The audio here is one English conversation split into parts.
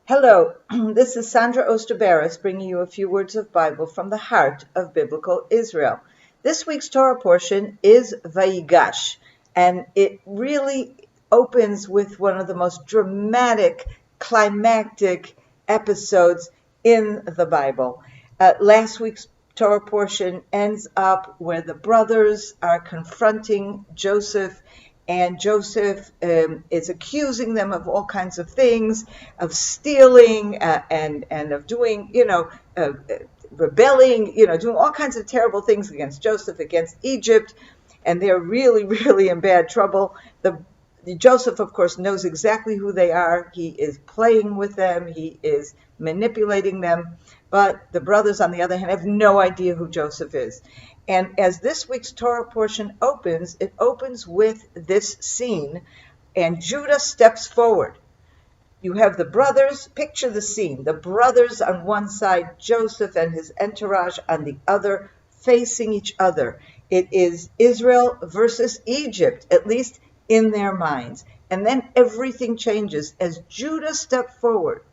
Hello, this is Sondra Oster Baras bringing you a few words of Bible from the heart of Biblical Israel. This week's Torah portion is VaYigash, and it really opens with one of the most dramatic, climactic episodes in the Bible. Last week's Torah portion ends up where the brothers are confronting Joseph, and Joseph is accusing them of all kinds of things, of stealing and of doing, rebelling, doing all kinds of terrible things against Joseph, against Egypt, and they're really, really in bad trouble. Joseph, of course, knows exactly who they are. He is playing with them. He is manipulating them. But the brothers, on the other hand, have no idea who Joseph is. And as this week's Torah portion opens, it opens with this scene, and Judah steps forward. You have the brothers, picture the scene, the brothers on one side, Joseph and his entourage on the other, facing each other. It is Israel versus Egypt, at least in their minds. And then everything changes as Judah steps forward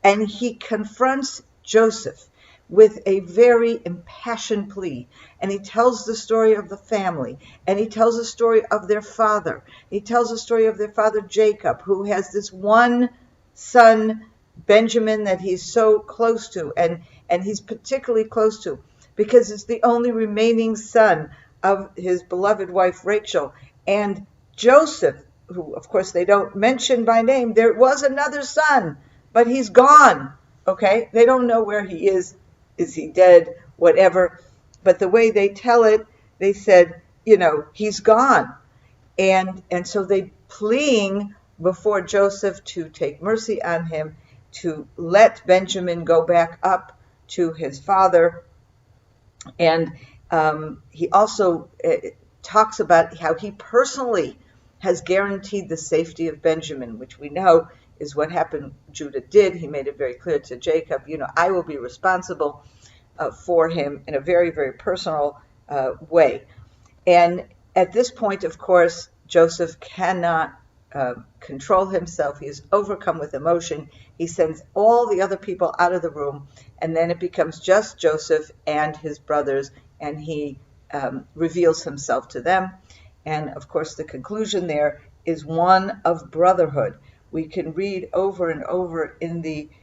and he confronts Joseph with a very impassioned plea. And he tells the story of the family, and he tells the story of their father. He tells the story of their father Jacob, who has this one son, Benjamin, that he's so close to, and he's particularly close to because it's the only remaining son of his beloved wife Rachel. And Joseph, who of course they don't mention by name, there was another son, but he's gone. Okay, they don't know where he is. Is he dead? Whatever. But the way they tell it, they said, he's gone. And so they pleading before Joseph to take mercy on him, to let Benjamin go back up to his father. And he also talks about how he personally has guaranteed the safety of Benjamin, which we know is what happened. Judah did. He made it very clear to Jacob, I will be responsible for him in a very, very personal way. And at this point, of course, Joseph cannot control himself. He is overcome with emotion. He sends all the other people out of the room, and then it becomes just Joseph and his brothers, and he reveals himself to them. And of course, the conclusion there is one of brotherhood. We can read over and over in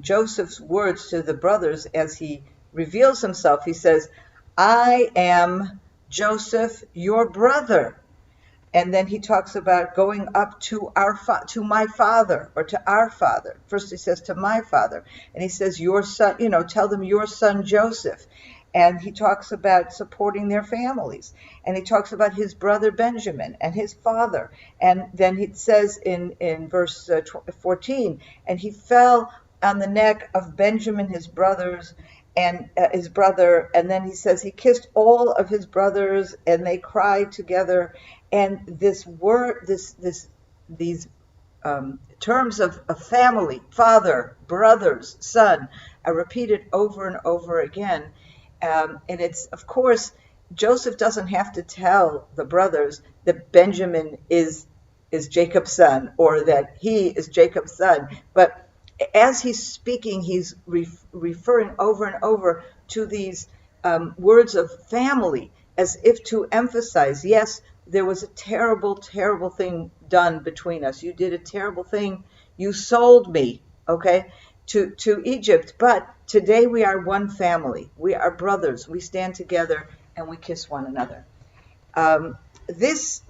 Joseph's words to the brothers as he reveals himself. He says, "I am Joseph, your brother." And then he talks about going up to my father, or to our father. First he says to my father, and he says your son, tell them your son Joseph. And he talks about supporting their families. And he talks about his brother Benjamin and his father. And then it says in verse 14, and he fell on the neck of Benjamin, his brothers, and his brother. And then he says he kissed all of his brothers, and they cried together. And this word, these terms of a family, father, brothers, son, are repeated over and over again. And it's, of course, Joseph doesn't have to tell the brothers that Benjamin is Jacob's son, or that he is Jacob's son. But as he's speaking, he's referring over and over to these words of family, as if to emphasize, yes, there was a terrible, terrible thing done between us. You did a terrible thing. You sold me, okay, to Egypt. But today we are one family. We are brothers. We stand together and we kiss one another. This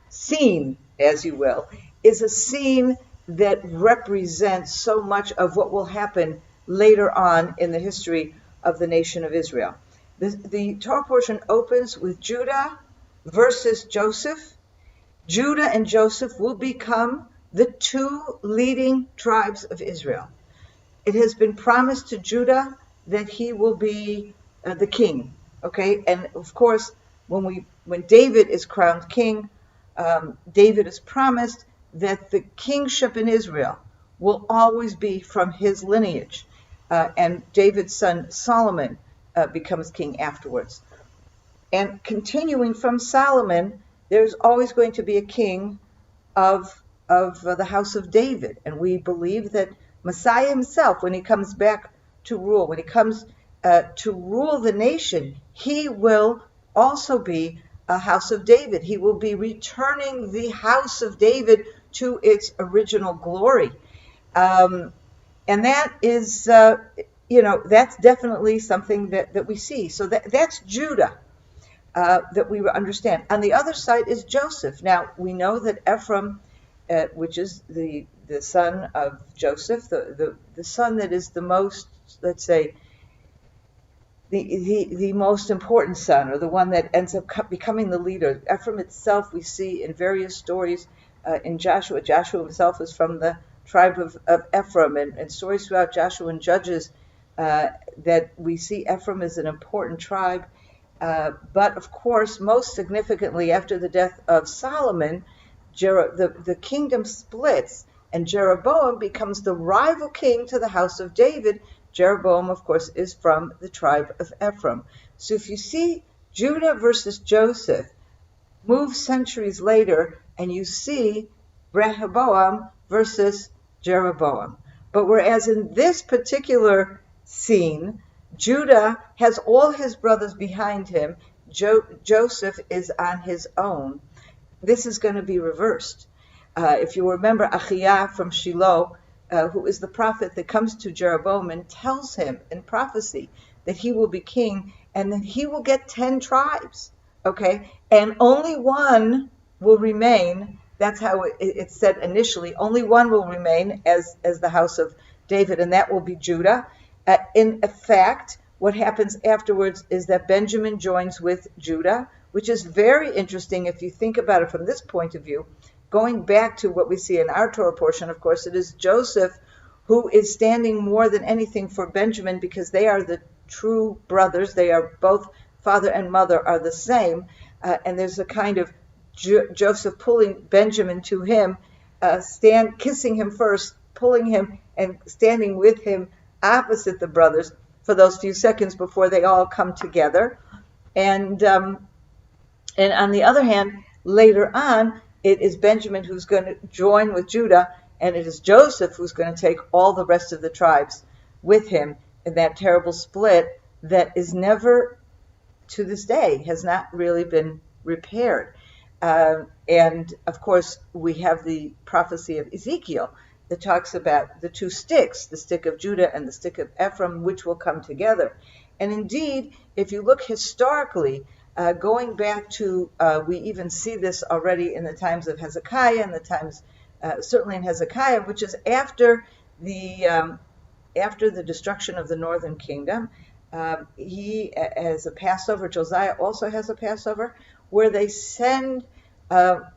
scene, as you will, is a scene that represents so much of what will happen later on in the history of the nation of Israel. The Torah portion opens with Judah versus Joseph. Judah and Joseph will become the two leading tribes of Israel. It has been promised to Judah that he will be the king. Okay, and of course, when David is crowned king, David is promised that the kingship in Israel will always be from his lineage, and David's son Solomon becomes king afterwards. And continuing from Solomon, there's always going to be a king of of the house of David. And we believe that Messiah himself, when he comes back to rule, when he comes to rule the nation, he will also be a house of David. He will be returning the house of David to its original glory. And that is, that's definitely something that we see. So that's Judah. That we understand. On the other side is Joseph. Now, we know that Ephraim, which is the son of Joseph, the son that is the most, let's say, the most important son, or the one that ends up becoming the leader. Ephraim itself, we see in various stories in Joshua. Joshua himself is from the tribe of Ephraim, and stories throughout Joshua and Judges that we see Ephraim as an important tribe. But of course, most significantly, after the death of Solomon, the kingdom splits, and Jeroboam becomes the rival king to the house of David. Jeroboam, of course, is from the tribe of Ephraim. So if you see Judah versus Joseph, move centuries later, and you see Rehoboam versus Jeroboam. But whereas in this particular scene, Judah has all his brothers behind him, Joseph is on his own, this is going to be reversed. If you remember Achiah from Shiloh, who is the prophet that comes to Jeroboam and tells him in prophecy that he will be king and that he will get 10 tribes, okay? And only one will remain. That's how it's said initially. Only one will remain as the house of David, and that will be Judah. In fact, what happens afterwards is that Benjamin joins with Judah, which is very interesting if you think about it from this point of view. Going back to what we see in our Torah portion, of course, it is Joseph who is standing more than anything for Benjamin, because they are the true brothers. They are both father and mother are the same. And there's a kind of Joseph pulling Benjamin to him, kissing him first, pulling him and standing with him opposite the brothers for those few seconds before they all come together. And on the other hand, later on, it is Benjamin who's going to join with Judah, and it is Joseph who's going to take all the rest of the tribes with him in that terrible split that is never, to this day, has not really been repaired. And of course, we have the prophecy of Ezekiel that talks about the two sticks, the stick of Judah and the stick of Ephraim, which will come together. And indeed, if you look historically, going back to, we even see this already in the times of Hezekiah, and the times, certainly in Hezekiah, which is after the destruction of the northern kingdom. He has a Passover. Josiah also has a Passover, where they send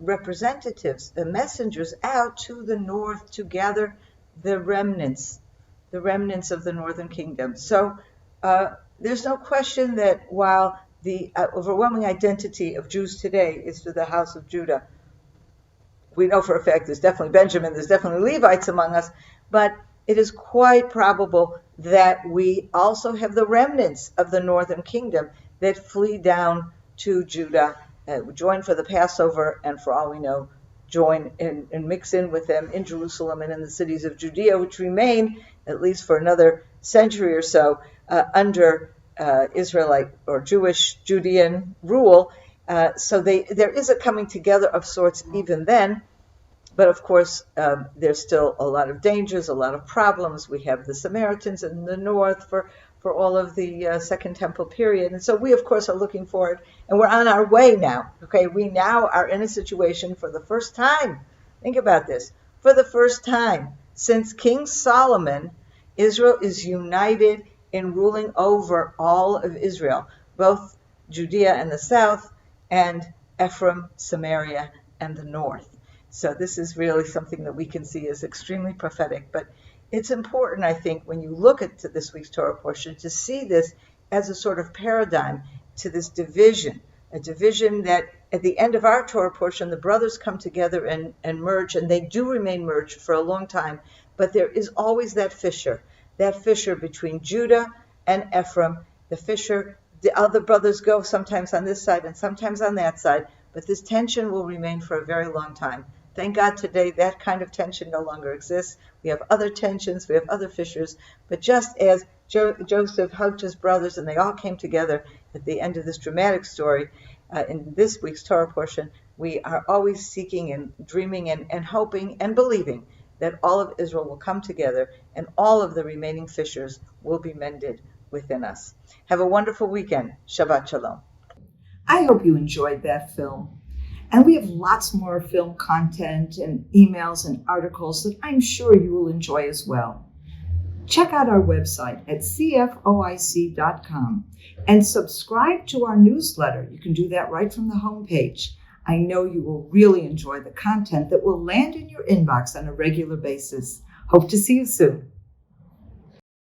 representatives, messengers out to the north to gather the remnants of the northern kingdom. So there's no question that while the overwhelming identity of Jews today is to the house of Judah, we know for a fact there's definitely Benjamin, there's definitely Levites among us, but it is quite probable that we also have the remnants of the northern kingdom that flee down to Judah, join for the Passover, and for all we know, join and mix in with them in Jerusalem and in the cities of Judea, which remain, at least for another century or so, under Israelite or Jewish Judean rule. So there is a coming together of sorts even then. But of course, there's still a lot of dangers, a lot of problems. We have the Samaritans in the north for all of the Second Temple period. And so we, of course, are looking forward, and we're on our way now. Okay, we now are in a situation for the first time. Think about this. For the first time since King Solomon, Israel is united in ruling over all of Israel, both Judea and the south, and Ephraim, Samaria, and the north. So this is really something that we can see as extremely prophetic. But it's important, I think, when you look at this week's Torah portion, to see this as a sort of paradigm to this division, a division that at the end of our Torah portion, the brothers come together and merge, and they do remain merged for a long time. But there is always that fissure between Judah and Ephraim, the other brothers go sometimes on this side and sometimes on that side, but this tension will remain for a very long time. Thank God today that kind of tension no longer exists. We have other tensions, we have other fissures, but just as Joseph hugged his brothers and they all came together at the end of this dramatic story, in this week's Torah portion, we are always seeking and dreaming and hoping and believing that all of Israel will come together and all of the remaining fissures will be mended within us. Have a wonderful weekend. Shabbat Shalom. I hope you enjoyed that film. And we have lots more film content and emails and articles that I'm sure you will enjoy as well. Check out our website at CFOIC.com and subscribe to our newsletter. You can do that right from the homepage. I know you will really enjoy the content that will land in your inbox on a regular basis. Hope to see you soon.